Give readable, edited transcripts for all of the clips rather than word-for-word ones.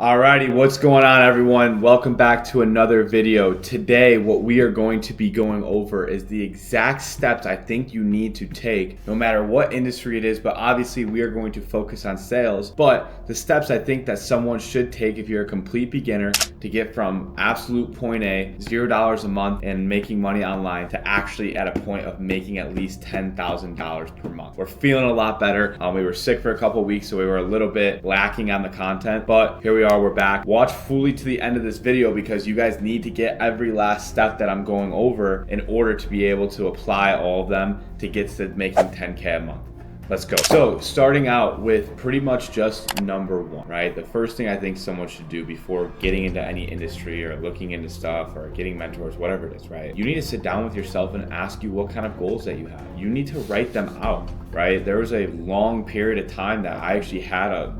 Alrighty, what's going on everyone? Welcome back to another video. Today, what we are going to be going over is the exact steps I think you need to take no matter what industry it is, but obviously we are going to focus on sales. But the steps I think that someone should take if you're a complete beginner to get from absolute point A, $0 a month and making money online to actually at a point of making at least $10,000 per month. We're feeling a lot better. We were sick for a couple weeks, so we were a little bit lacking on the content, but here we are. We're back. Watch fully to the end of this video because you guys need to get every last step that I'm going over in order to be able to apply all of them to get to making 10K a month. Let's go. So starting out with pretty much just number one, right? The first thing I think someone should do before getting into any industry or looking into stuff or getting mentors, whatever it is, right? You need to sit down with yourself and ask you what kind of goals that you have. You need to write them out, right? There was a long period of time that I actually had a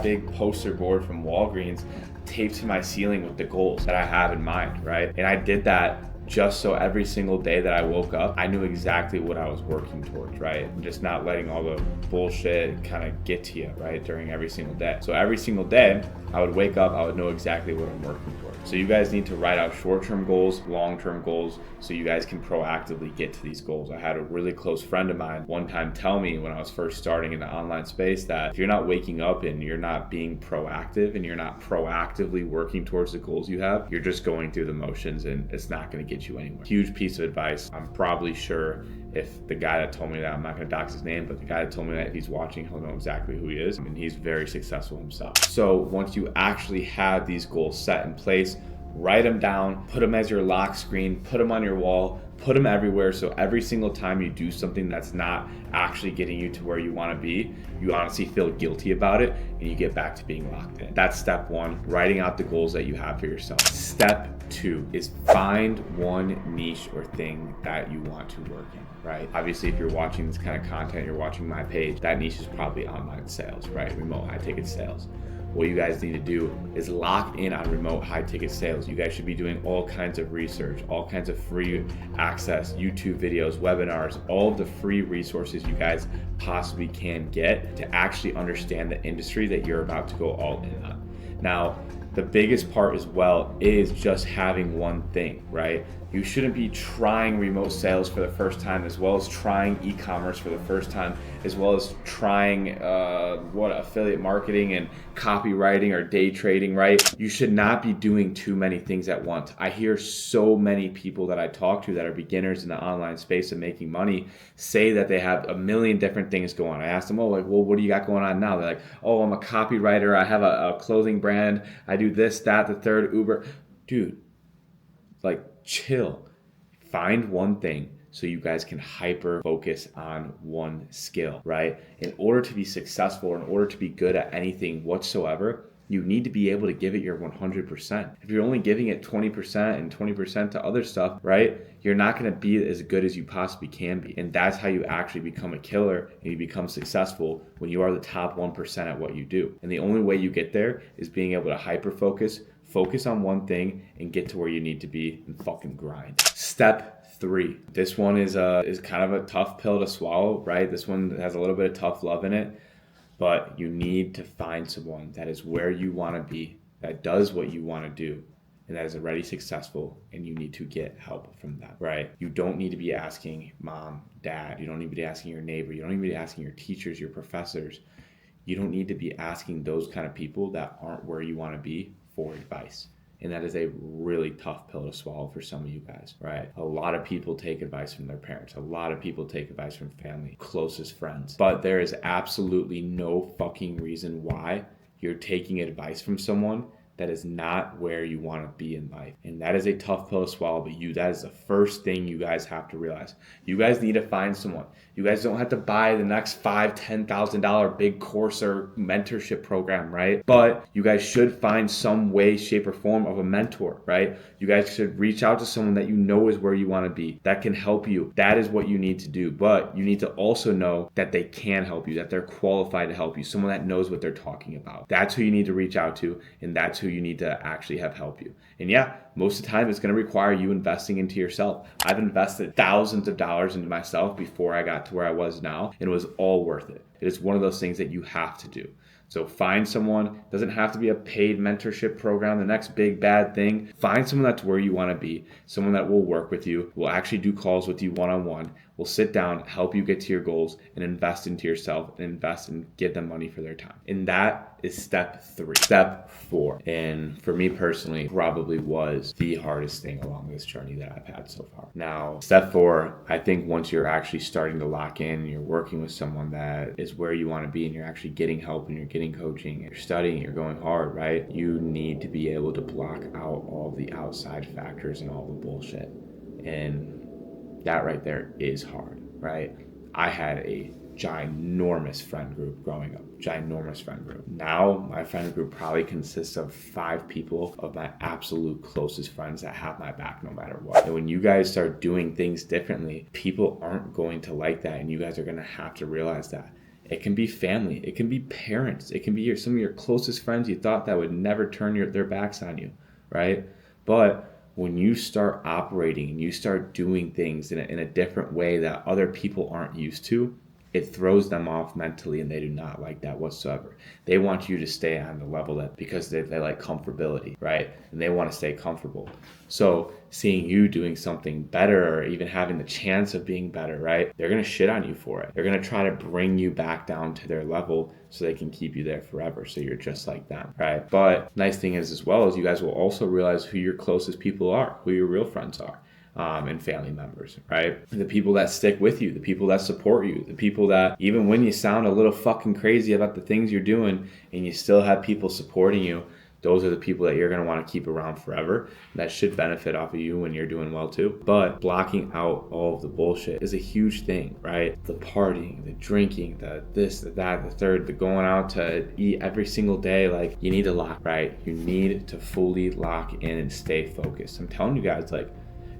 big poster board from Walgreens taped to my ceiling with the goals that I have in mind, right? And I did that just so every single day that I woke up, I knew exactly what I was working towards, right? And just not letting all the bullshit kind of get to you, right? During every single day. So every single day, I would wake up, I would know exactly what I'm working towards. So you guys need to write out short-term goals, long-term goals, so you guys can proactively get to these goals. I had a really close friend of mine one time tell me when I was first starting in the online space that if you're not waking up and you're not being proactive and you're not proactively working towards the goals you have, you're just going through the motions and it's not going to get you anywhere. Huge piece of advice. I'm probably sure if the guy that told me that, I'm not going to dox his name, but the guy that told me that, if he's watching, he'll know exactly who he is. I mean, he's very successful himself. So once you actually have these goals set in place, write them down, put them as your lock screen, put them on your wall, put them everywhere. So every single time you do something that's not actually getting you to where you want to be, you honestly feel guilty about it and you get back to being locked in. That's step one, writing out the goals that you have for yourself. Step two is find one niche or thing that you want to work in, right? Obviously, if you're watching this kind of content, you're watching my page, that niche is probably online sales, right? Remote high ticket sales. What you guys need to do is lock in on remote high ticket sales. You guys should be doing all kinds of research, all kinds of free access, YouTube videos, webinars, all of the free resources you guys possibly can get to actually understand the industry that you're about to go all in on. Now, the biggest part as well is just having one thing, right? You shouldn't be trying remote sales for the first time, as well as trying e-commerce for the first time, as well as trying affiliate marketing and copywriting or day trading, right? You should not be doing too many things at once. I hear so many people that I talk to that are beginners in the online space of making money say that they have a million different things going on. I asked them, well, what do you got going on now? They're like, oh, I'm a copywriter. I have a clothing brand. I do this, that, the third, Uber. Dude, chill. Find one thing so you guys can hyper focus on one skill, right? In order to be successful, in order to be good at anything whatsoever, you need to be able to give it your 100%. If you're only giving it 20% and 20% to other stuff, right? You're not going to be as good as you possibly can be. And that's how you actually become a killer and you become successful when you are the top 1% at what you do. And the only way you get there is being able to hyper focus on one thing and get to where you need to be and fucking grind. Step three. This one is kind of a tough pill to swallow, right? This one has a little bit of tough love in it, but you need to find someone that is where you want to be, that does what you want to do, and that is already successful, and you need to get help from that, right? You don't need to be asking mom, dad. You don't need to be asking your neighbor. You don't need to be asking your teachers, your professors. You don't need to be asking those kind of people that aren't where you want to be for advice. And that is a really tough pill to swallow for some of you guys, right? A lot of people take advice from their parents. A lot of people take advice from family, closest friends. But there is absolutely no fucking reason why you're taking advice from someone that is not where you want to be in life. And that is a tough pill to swallow, but that is the first thing you guys have to realize. You guys need to find someone. You guys don't have to buy the next $5,000, $10,000 big course or mentorship program, right? But you guys should find some way, shape, or form of a mentor, right? You guys should reach out to someone that you know is where you want to be, that can help you. That is what you need to do. But you need to also know that they can help you, that they're qualified to help you, someone that knows what they're talking about. That's who you need to reach out to, and that's who you need to actually have help you. And yeah, most of the time it's going to require you investing into yourself. I've invested thousands of dollars into myself before I got to where I was now, and it was all worth it. It is one of those things that you have to do. So find someone, doesn't have to be a paid mentorship program, the next big bad thing. Find someone that's where you want to be, someone that will work with you, will actually do calls with you one-on-one, will sit down, help you get to your goals, and invest into yourself and invest and give them money for their time. And that is step 3. Step 4, and for me personally, probably was the hardest thing along this journey that I've had so far. Now, step 4, I think once you're actually starting to lock in, you're working with someone that is where you want to be, and you're actually getting help, and you're getting coaching, and you're studying, you're going hard, right? You need to be able to block out all the outside factors and all the bullshit. And that right there is hard, right? I had a ginormous friend group growing up, ginormous friend group. Now my friend group probably consists of 5 people of my absolute closest friends that have my back no matter what. And when you guys start doing things differently, people aren't going to like that, and you guys are going to have to realize that. It can be family, it can be parents, it can be some of your closest friends you thought that would never turn their backs on you, right? But when you start operating and you start doing things in a different way that other people aren't used to, it throws them off mentally, and they do not like that whatsoever. They want you to stay on the level that, because they like comfortability, right? And they want to stay comfortable. So seeing you doing something better, or even having the chance of being better, right? They're going to shit on you for it. They're going to try to bring you back down to their level so they can keep you there forever. So you're just like them, right? But nice thing is, as well, as you guys will also realize who your closest people are, who your real friends are. And family members, right? The people that stick with you, the people that support you, the people that even when you sound a little fucking crazy about the things you're doing and you still have people supporting you, those are the people that you're going to want to keep around forever. That should benefit off of you when you're doing well too. But blocking out all of the bullshit is a huge thing, right? The partying, the drinking, the this, the that, the third, the going out to eat every single day. Like, you need to lock, right? You need to fully lock in and stay focused. I'm telling you guys, like,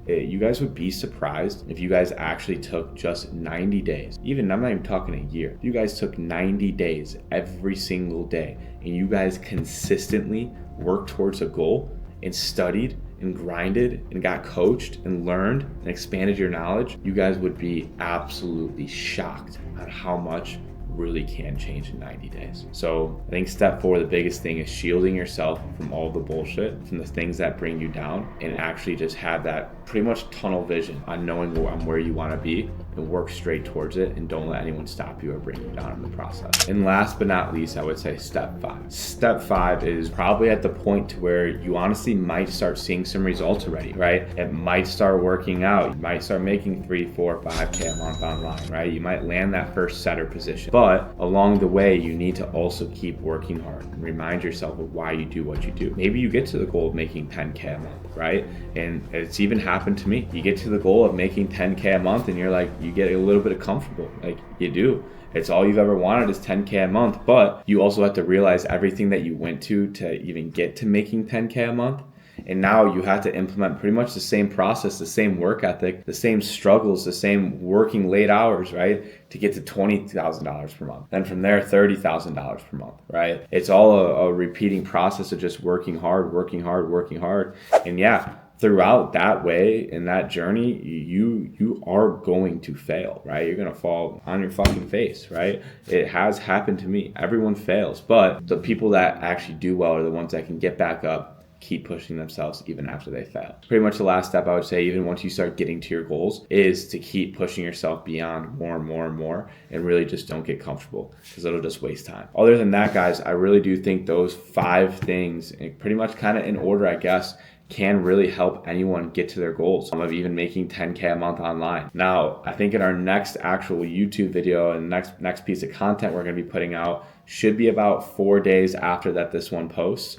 you guys would be surprised if you guys actually took just 90 days. Even, I'm not even talking a year. If you guys took 90 days every single day and you guys consistently worked towards a goal and studied and grinded and got coached and learned and expanded your knowledge, you guys would be absolutely shocked at how much really can change in 90 days. So I think step 4, the biggest thing, is shielding yourself from all the bullshit, from the things that bring you down, and actually just have that pretty much tunnel vision on knowing where you want to be and work straight towards it, and don't let anyone stop you or bring you down in the process. And last but not least, I would say step 5. Step 5 is probably at the point to where you honestly might start seeing some results already, right? It might start working out. You might start making 3, 4, 5K a month online, right? You might land that first setter position. But along the way, you need to also keep working hard and remind yourself of why you do what you do. Maybe you get to the goal of making 10K a month, right? And it's even happened to me. You get to the goal of making 10K a month and you're like, you get a little bit of comfortable. Like, you do. It's all you've ever wanted is 10K a month, but you also have to realize everything that you went to even get to making 10K a month. And now you have to implement pretty much the same process, the same work ethic, the same struggles, the same working late hours, right? To get to $20,000 per month. Then from there, $30,000 per month, right? It's all a repeating process of just working hard, working hard, working hard. And yeah, throughout that way, in that journey, you are going to fail, right? You're going to fall on your fucking face, right? It has happened to me. Everyone fails, but the people that actually do well are the ones that can get back up, keep pushing themselves even after they fail. Pretty much the last step, I would say, even once you start getting to your goals, is to keep pushing yourself beyond more and more and more, and really just don't get comfortable, because it'll just waste time. Other than that, guys, I really do think those 5 things, pretty much kind of in order, I guess, can really help anyone get to their goals of even making 10K a month online. Now, I think in our next actual YouTube video and next piece of content we're going to be putting out should be about 4 days after that this one posts,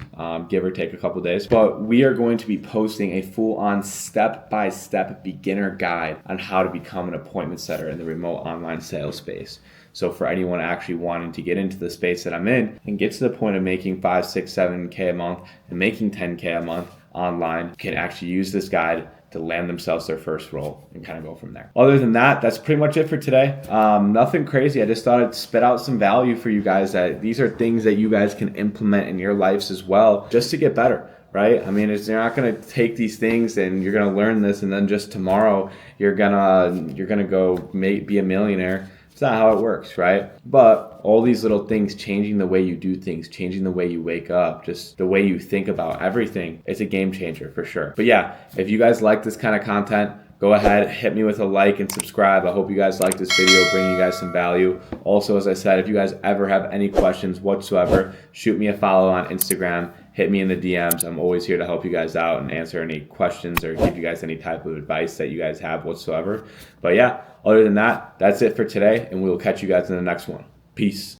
give or take a couple days. But we are going to be posting a full-on step-by-step beginner guide on how to become an appointment setter in the remote online sales space. So for anyone actually wanting to get into the space that I'm in and get to the point of making 5, 6, 7K a month and making 10K a month online, can actually use this guide to land themselves their first role and kind of go from there. Other than that, that's pretty much it for today. Nothing crazy. I just thought I'd spit out some value for you guys, that these are things that you guys can implement in your lives as well, just to get better, right? I mean, you're not going to take these things and you're going to learn this and then just tomorrow you're gonna go be a millionaire. It's not how it works, right? But all these little things, changing the way you do things, changing the way you wake up, just the way you think about everything, it's a game changer for sure. But yeah, if you guys like this kind of content, go ahead, hit me with a like and subscribe. I hope you guys like this video, bringing you guys some value. Also, as I said, if you guys ever have any questions whatsoever, shoot me a follow on Instagram, hit me in the DMs. I'm always here to help you guys out and answer any questions or give you guys any type of advice that you guys have whatsoever. But yeah, other than that, that's it for today, and we will catch you guys in the next one. Peace.